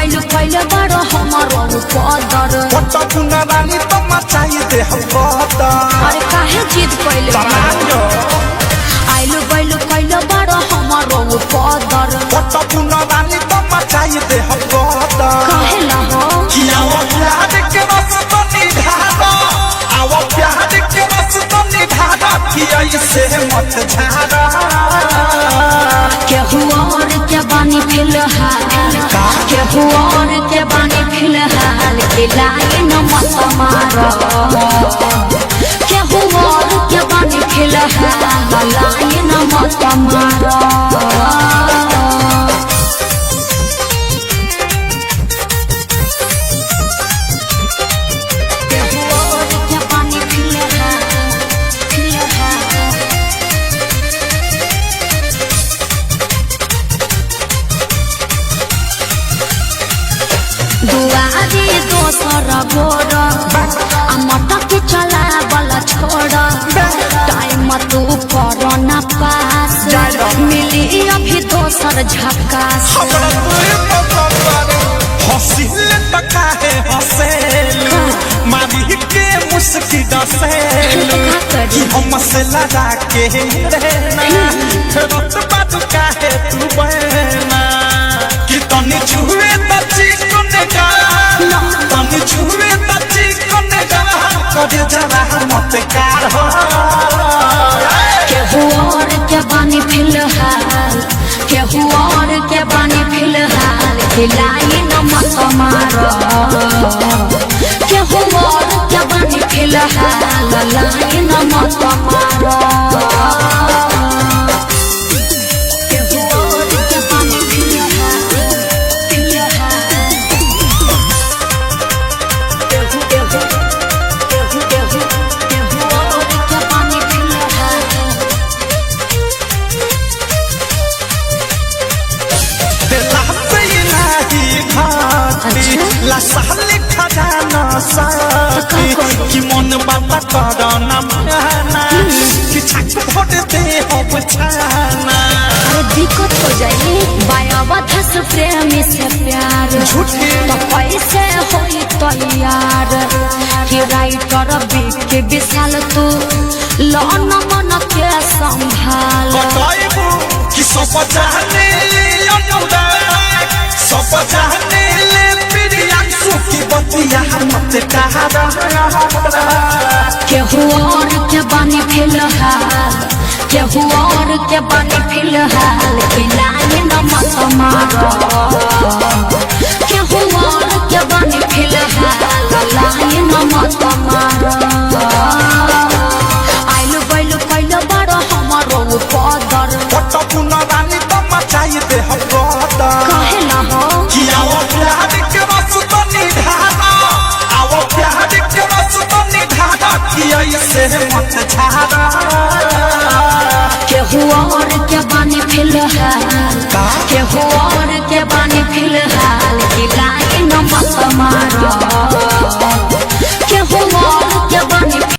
बैलू पहले बड़ हमारो पदर पट्टा पुना रानी तो मचाई दे हम पदर। अरे काहे जिद पहले आइलू बैलू पहले बड़ हमारो पदर पट्टा पुना रानी तो मचाई दे हम पदर। काहे ला हो कि आओ प्यार के रस तो निधारा, आओ प्यार के रस तो निधारा, कि ऐसे मत झारा। केहू और के बानी फिलहाल, केहू और के बानी फिलहाल, खिलाए न मत मारो। केहू और के बानी फिलहाल, लाए न मत मारो। दुआरी दोसर गोर मटक चला वाला छोड़ टाइम तू कर न पास मिली अभी दोसर झकास। हंसिले तका है हंसेलू मारी के मुस्की डसेलू कि हमसे लड़ा के रहना रत बात का है तू बहना कि तनी छुए त चिकन जा तनी छुए त चिकन जा करे जरा मत कार हो। केहू और के बानी फिलहाल, केहू और के बानी फिलहाल, खिलाए न मत मारो। केहू और के बानी फिलहाल, लाए न मत मारो। केहू और के बानी फिलहाल, फिलहाल। केहू केहू केहू केहू केहू और के बानी फिलहाल। दिला से इलाही घाटी लसाले खजाना साथी कि मन बाबा करना माना कि छक फोड़ दे हो बचाना। अरे दिक्कत हो जाए बायावत से प्रेमी से प्यार झूठी तो कैसे होई तैयार कि राइटर के विशाल तू लौन मन के संभाल। बताइबू कि सब जाने अनुराग सब जाने ले प्रियांशु की बतिया मत कहारा। केहू और के बानी फिलहाल, केहू और के बानी फिलहाल, खिलाए न मत मारो। केहू और के बानी फिलहाल, लाए न मत मारो। आइलू बैलू कैलो बड़ हमारो पदर पट्टा पुना रानी तो मचाई दे हम पदर। काहे ला हो कि आओ प्यार के रस तो निधारा, आओ प्यार के रस तो निधारा, कि ऐसे मत झारा। केहू और के बानी फिलहाल,